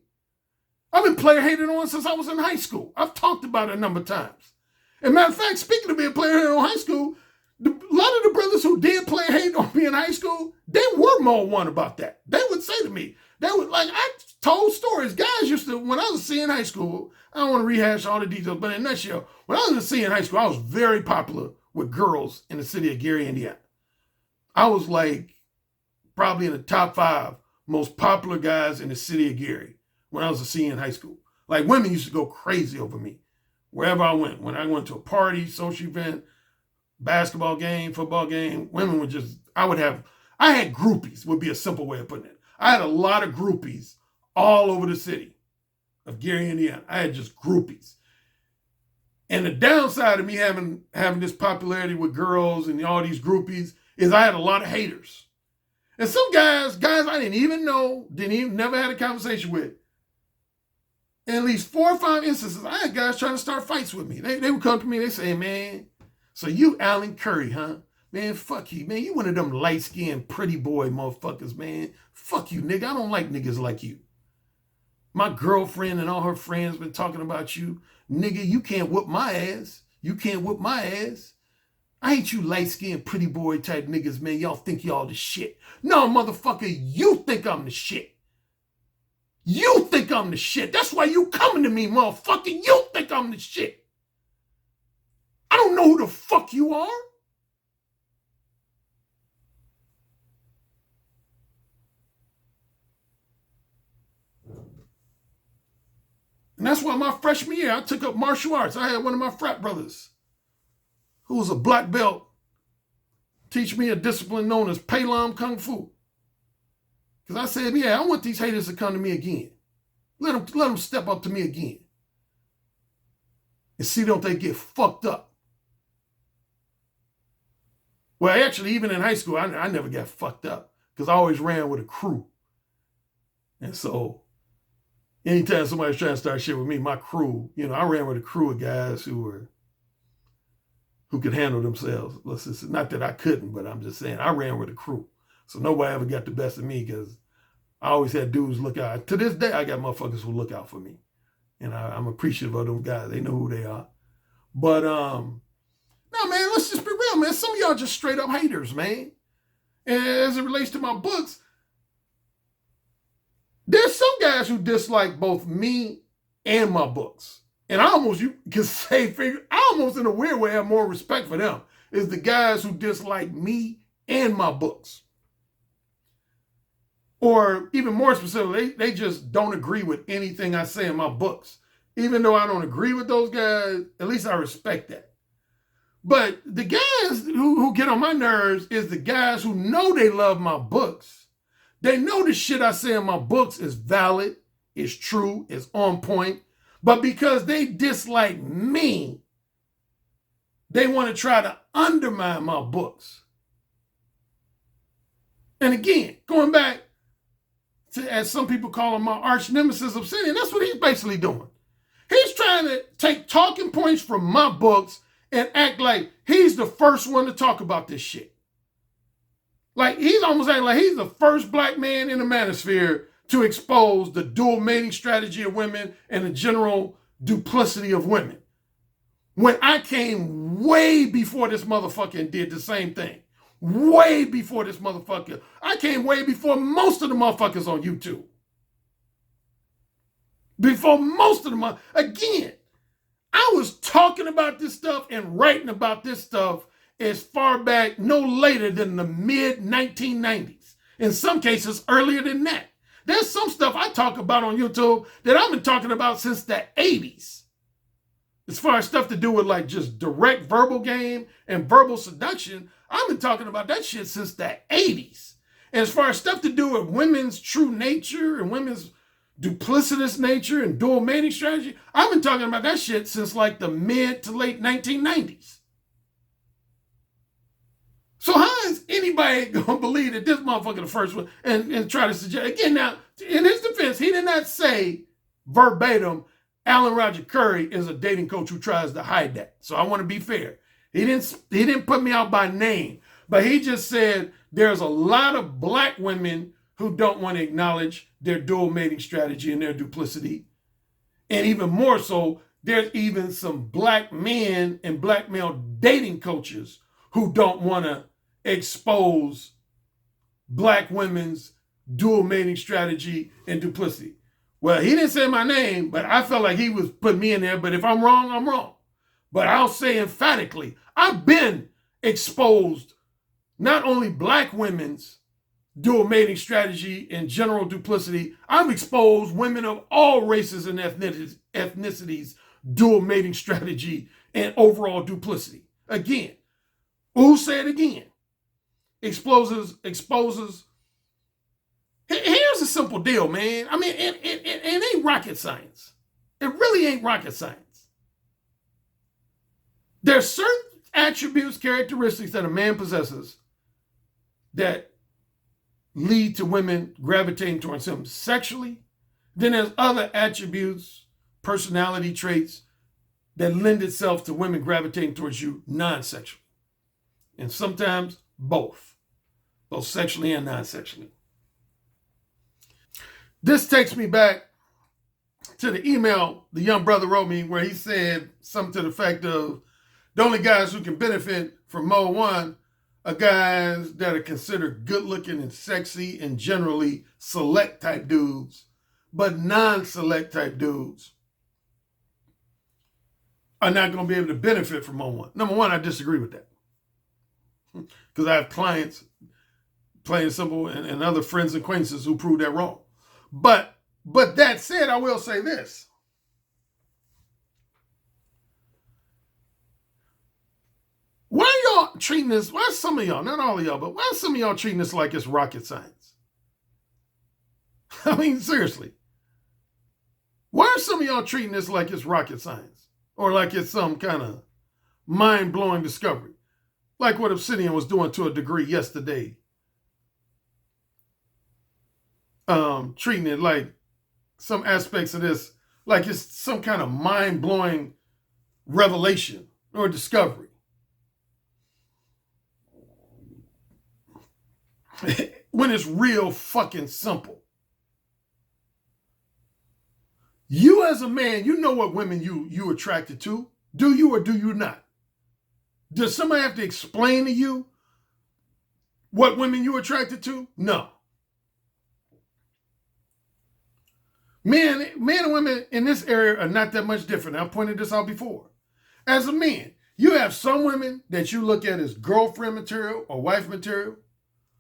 I've been player hating on since I was in high school. I've talked about it a number of times. As a matter of fact, speaking of being player hating on high school, a lot of the brothers who did player hate on me in high school, they were more one about that. They would say to me, they would, like, I told stories. Guys used to, when I was a C in high school, I don't want to rehash all the details, but in a nutshell, when I was a C in high school, I was very popular with girls in the city of Gary, Indiana. I was like probably in the top 5 most popular guys in the city of Gary when I was a senior in high school. Like, women used to go crazy over me wherever I went. When I went to a party, social event, basketball game, football game, women would just, I had groupies, would be a simple way of putting it. I had a lot of groupies all over the city of Gary, Indiana. I had just groupies. And the downside of me having this popularity with girls and all these groupies is I had a lot of haters. And some guys I didn't even know, never had a conversation with. In at least 4 or 5 instances, I had guys trying to start fights with me. They would come to me, they say, man, so you Allen Currie, huh? Man, fuck you, man. You one of them light-skinned pretty boy motherfuckers, man. Fuck you, nigga. I don't like niggas like you. My girlfriend and all her friends been talking about you. Nigga, you can't whoop my ass. You can't whoop my ass. I ain't you light-skinned pretty boy type niggas, man. Y'all think y'all the shit. No, motherfucker, you think I'm the shit. You think I'm the shit. That's why you coming to me, motherfucker. You think I'm the shit. I don't know who the fuck you are. And that's why my freshman year, I took up martial arts. I had one of my frat brothers who was a black belt teach me a discipline known as Pei-Lam Kung Fu. Because I said, yeah, I want these haters to come to me again. Let them step up to me again. And see, don't they get fucked up. Well, actually, even in high school, I never got fucked up because I always ran with a crew. And so anytime somebody's trying to start shit with me, my crew, I ran with a crew of guys who could handle themselves. Not that I couldn't, but I'm just saying I ran with a crew. So nobody ever got the best of me because I always had dudes look out. To this day, I got motherfuckers who look out for me. And I'm appreciative of them guys. They know who they are. But, no, man, let's just be real, man. Some of y'all just straight up haters, man. And as it relates to my books, there's some guys who dislike both me and my books. And I almost in a weird way have more respect for them. Is the guys who dislike me and my books. Or even more specifically, they just don't agree with anything I say in my books. Even though I don't agree with those guys, at least I respect that. But the guys who get on my nerves is the guys who know they love my books. They know the shit I say in my books is valid, is true, is on point. But because they dislike me, they want to try to undermine my books. And again, going back to, as some people call him, my arch nemesis Obsidian, that's what he's basically doing. He's trying to take talking points from my books and act like he's the first one to talk about this shit. Like, he's almost acting like he's the first black man in the manosphere to expose the dual mating strategy of women and the general duplicity of women. When I came way before this motherfucker and did the same thing. Way before this motherfucker. I came way before most of the motherfuckers on YouTube. before most of the month. Again, I was talking about this stuff and writing about this stuff as far back, no later than the mid 1990s. In some cases, earlier than that. There's some stuff I talk about on YouTube that I've been talking about since the 80s. As far as stuff to do with like just direct verbal game and verbal seduction, I've been talking about that shit since the 80s. And as far as stuff to do with women's true nature and women's duplicitous nature and dual mating strategy, I've been talking about that shit since like the mid to late 1990s. So how is anybody gonna believe that this motherfucker the first one and try to suggest again? Now, in his defense, he did not say verbatim Alan Roger Currie is a dating coach who tries to hide that. So I want to be fair. He didn't put me out by name, but he just said there's a lot of black women who don't want to acknowledge their dual mating strategy and their duplicity. And even more so, there's even some black men and black male dating coaches who don't want to expose black women's dual mating strategy and duplicity. Well, he didn't say my name, but I felt like he was putting me in there. But if I'm wrong, I'm wrong. But I'll say emphatically, I've been exposed not only black women's dual mating strategy and general duplicity, I've exposed women of all races and ethnicities dual mating strategy and overall duplicity. Again, who said again? Exposes. Here's a simple deal, man. I mean, it ain't rocket science. It really ain't rocket science. There's certain attributes, characteristics that a man possesses that lead to women gravitating towards him sexually. Then there's other attributes, personality traits that lend itself to women gravitating towards you non-sexually. And sometimes both sexually and non-sexually. This takes me back to the email the young brother wrote me where he said something to the effect of the only guys who can benefit from Mo 1 are guys that are considered good looking and sexy and generally select type dudes, but non-select type dudes are not going to be able to benefit from Mo 1. Number one, I disagree with that. Because I have clients, plain and simple, and other friends and acquaintances who prove that wrong. But that said, I will say this. Why are y'all treating this, why are some of y'all, not all of y'all, but why are some of y'all treating this like it's rocket science? I mean, seriously. Why are some of y'all treating this like it's rocket science? Or like it's some kind of mind-blowing discovery? Like what Obsidian was doing to a degree yesterday. Treating it like some aspects of this, like it's some kind of mind-blowing revelation or discovery. When it's real fucking simple. You as a man, you know what women you attracted to. Do you or do you not? Does somebody have to explain to you what women you attracted to? No. Men and women in this area are not that much different. I've pointed this out before. As a man, you have some women that you look at as girlfriend material or wife material.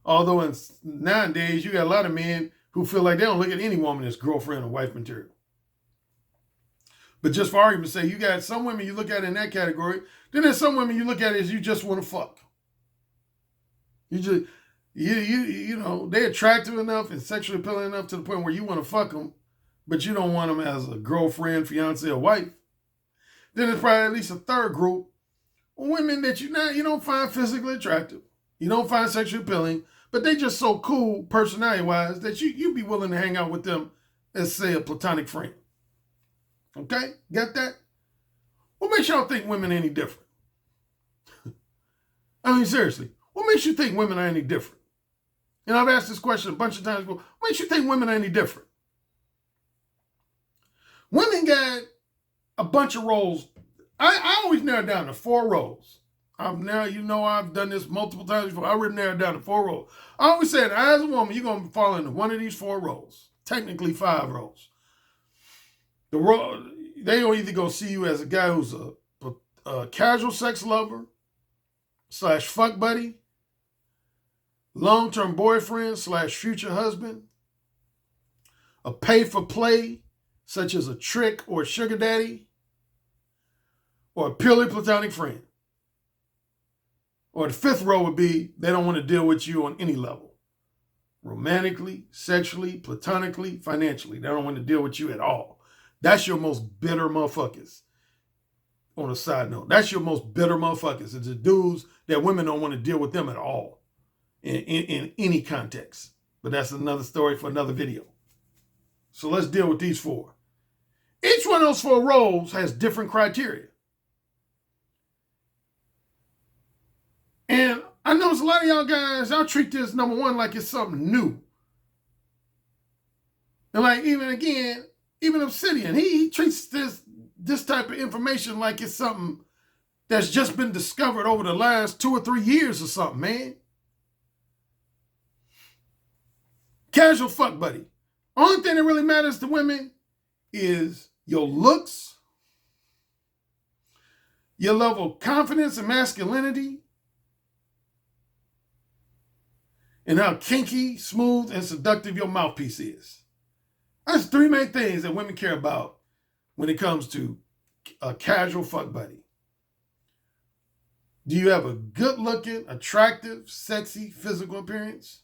Although nowadays, you got a lot of men who feel like they don't look at any woman as girlfriend or wife material. But just for argument's sake, you got some women you look at in that category. Then there's some women you look at as you just want to fuck. You know, they're attractive enough and sexually appealing enough to the point where you want to fuck them, but you don't want them as a girlfriend, fiance, or wife. Then there's probably at least a third group of women that you don't find physically attractive. You don't find sexually appealing, but they just so cool personality-wise that you'd be willing to hang out with them as, say, a platonic friend. Okay? Get that? What makes y'all think women are any different? I mean, seriously, what makes you think women are any different? And I've asked this question a bunch of times before. What makes you think women are any different? Women got a bunch of roles. I always narrow it down to 4 roles. I've done this multiple times before. I would narrow it down to 4 roles. I always said, as a woman, you're going to fall into one of these 4 roles. Technically 5 roles. They will either go see you as a guy who's a casual sex lover / fuck buddy, long-term boyfriend / future husband, a pay-for-play, such as a trick or a sugar daddy, or a purely platonic friend. Or the fifth row would be they don't want to deal with you on any level. Romantically, sexually, platonically, financially. They don't want to deal with you at all. That's your most bitter motherfuckers. On a side note, that's your most bitter motherfuckers. It's the dudes that women don't want to deal with them at all in any context. But that's another story for another video. So let's deal with these four. Each one of those four roles has different criteria. And I notice a lot of y'all guys, y'all treat this number one like it's something new. And like even Obsidian, he treats this type of information like it's something that's just been discovered over the last 2 or 3 years or something, man. Casual fuck buddy. Only thing that really matters to women is your looks, your level of confidence and masculinity, and how kinky, smooth, and seductive your mouthpiece is. That's 3 main things that women care about when it comes to a casual fuck buddy. Do you have a good-looking, attractive, sexy physical appearance?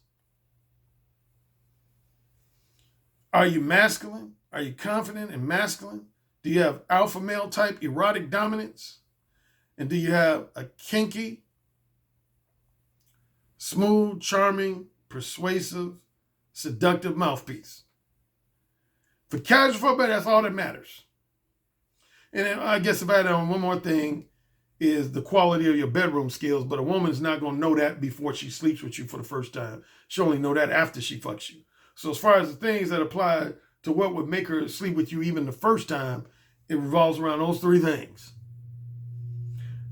Are you masculine? Are you confident and masculine? Do you have alpha male type erotic dominance? And do you have a kinky, smooth, charming, persuasive, seductive mouthpiece? For casual fuck buddy, that's all that matters. And then I guess if I add on one more thing is the quality of your bedroom skills, but a woman's not going to know that before she sleeps with you for the first time. She'll only know that after she fucks you. So as far as the things that apply to what would make her sleep with you even the first time, it revolves around those 3 things.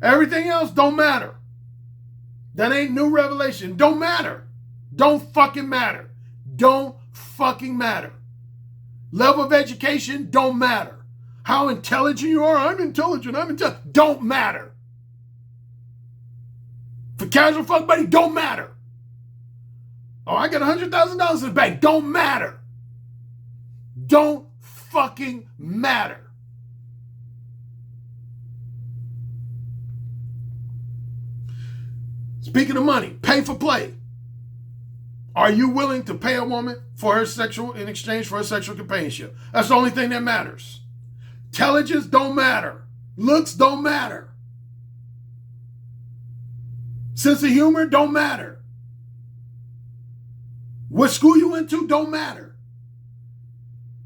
Everything else don't matter. That ain't new revelation. Don't matter. Don't fucking matter. Don't fucking matter. Level of education don't matter. How intelligent you are, I'm intelligent. Don't matter. For casual fuck buddy, don't matter. Oh, I got $100,000 in the bank. Don't matter. Don't fucking matter. Speaking of money, pay for play. Are you willing to pay a woman in exchange for her sexual companionship? That's the only thing that matters. Intelligence don't matter. Looks don't matter. Sense of humor don't matter. What school you went to don't matter.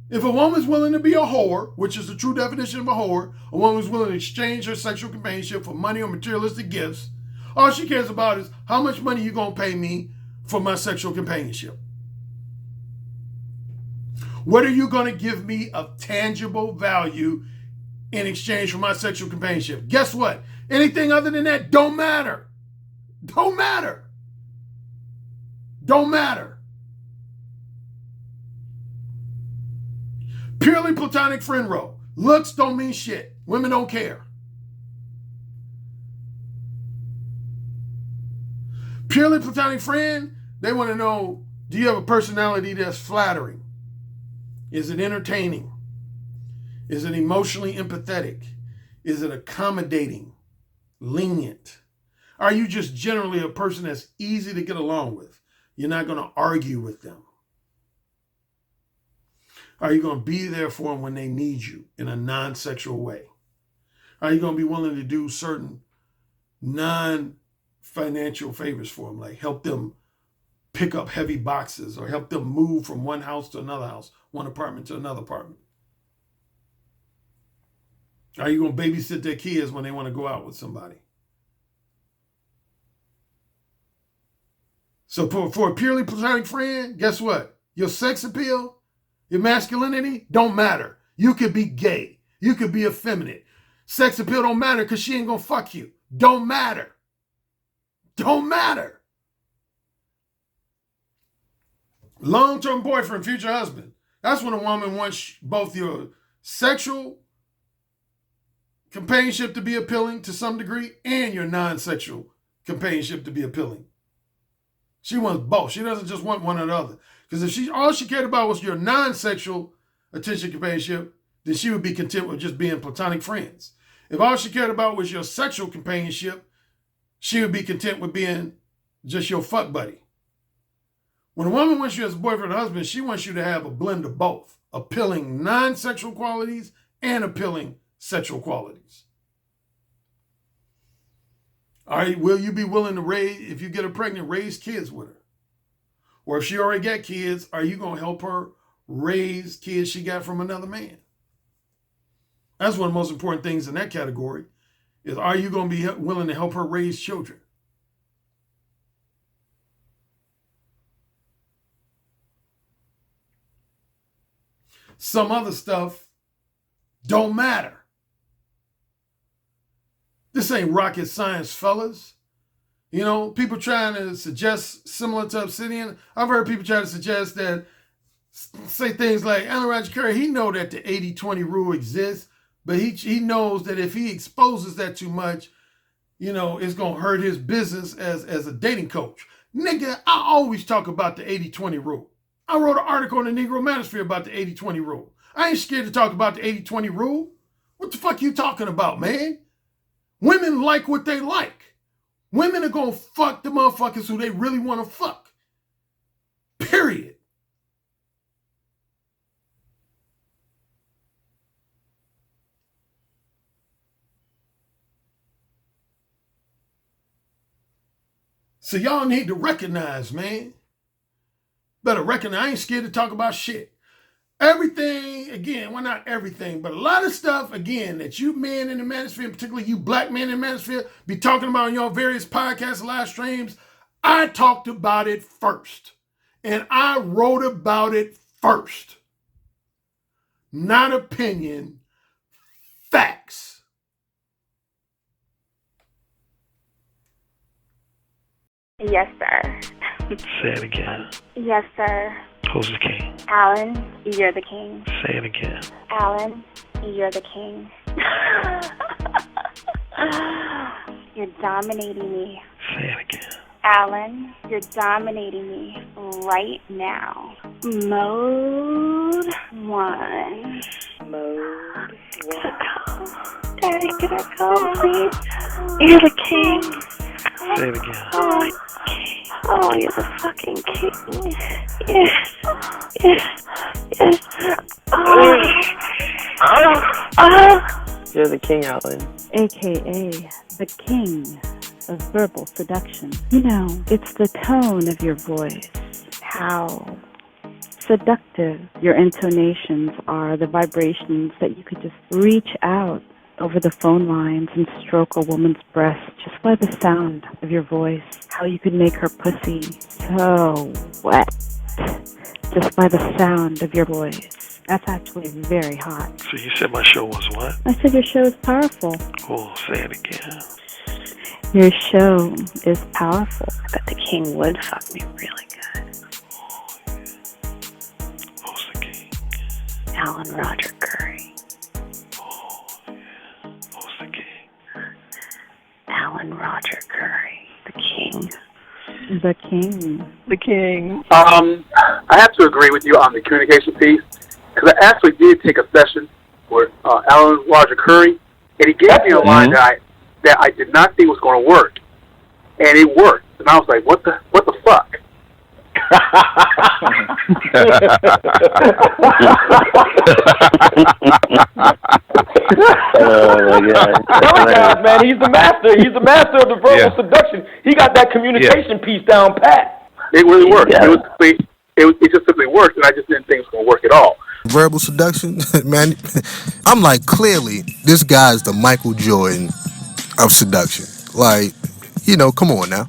If a woman's willing to be a whore, which is the true definition of a whore, a woman's willing to exchange her sexual companionship for money or materialistic gifts, all she cares about is how much money you gonna pay me for my sexual companionship. What are you gonna give me of tangible value in exchange for my sexual companionship? Guess what? Anything other than that don't matter. Don't matter. Don't matter. Purely platonic friend role. Looks don't mean shit. Women don't care. Purely platonic friend, they want to know, do you have a personality that's flattering? Is it entertaining? Is it emotionally empathetic? Is it accommodating? Lenient? Are you just generally a person that's easy to get along with? You're not going to argue with them. Are you going to be there for them when they need you in a non-sexual way? Are you going to be willing to do certain non-financial favors for them, like help them pick up heavy boxes or help them move from one house to another house, one apartment to another apartment? Are you going to babysit their kids when they want to go out with somebody? So for a purely platonic friend, guess what? Your sex appeal, your masculinity don't matter. You could be gay. You could be effeminate. Sex appeal don't matter because she ain't going to fuck you. Don't matter. Don't matter. Long-term boyfriend, future husband. That's when a woman wants both your sexual companionship to be appealing to some degree and your non-sexual companionship to be appealing. She wants both. She doesn't just want one or the other. Because if all she cared about was your non-sexual attention companionship, then she would be content with just being platonic friends. If all she cared about was your sexual companionship, she would be content with being just your fuck buddy. When a woman wants you as a boyfriend or husband, she wants you to have a blend of both, appealing non-sexual qualities and appealing sexual qualities. All right, will you be willing to if you get her pregnant, raise kids with her? Or if she already got kids, are you going to help her raise kids she got from another man? That's one of the most important things in that category is, are you going to be willing to help her raise children? Some other stuff don't matter. This ain't rocket science, fellas. You know, people trying to suggest, similar to Obsidian, I've heard people try to suggest that, say things like, Alan Roger Currie, he know that the 80-20 rule exists, but he knows that if he exposes that too much, you know, it's going to hurt his business as a dating coach. Nigga, I always talk about the 80-20 rule. I wrote an article in the Negro Manosphere about the 80-20 rule. I ain't scared to talk about the 80-20 rule. What the fuck you talking about, man? Women like what they like. Women are going to fuck the motherfuckers who they really want to fuck. Period. So y'all need to recognize, man. Better recognize, I ain't scared to talk about shit. Everything, again, well, not everything, but a lot of stuff, again, that you men in the manosphere, particularly you black men in the manosphere, be talking about on your various podcasts and live streams, I talked about it first. And I wrote about it first. Not opinion, facts. Yes, sir. Say it again. Yes, sir. Who's the king? Alan, you're the king. Say it again. Alan, you're the king. You're dominating me. Say it again. Alan, you're dominating me right now. Mode 1. Mode 1. Daddy, can I go, please? You're the king. Say it again. Oh, you're the fucking king. Yes. Yes. Yes. You're the king, Alan. AKA the king of verbal seduction. You know, it's the tone of your voice, how seductive your intonations are, the vibrations that you could just reach out over the phone lines and stroke a woman's breast just by the sound of your voice, how you could make her pussy so wet just by the sound of your voice. That's actually very hot. So you said my show was what? I said your show is powerful. Oh, say it again. Your show is powerful. But the king would fuck me really good. Oh, yeah. Who's the king? Alan Roger Currie. Oh, yeah. Who's the king? Alan Roger Currie. The king. The king. The king. I have to agree with you on the communication piece, because I actually did take a session with Alan Roger Currie, and he gave me a line that I did not think was going to work, and it worked. And I was like, what the fuck? Oh my God! Man, he's the master. He's the master of the verbal seduction. He got that communication piece down pat. It really worked. It just simply worked, and I just didn't think it was going to work at all. Verbal seduction, man. I'm like, clearly, this guy's the Michael Jordan of seduction. Like, you know, come on now.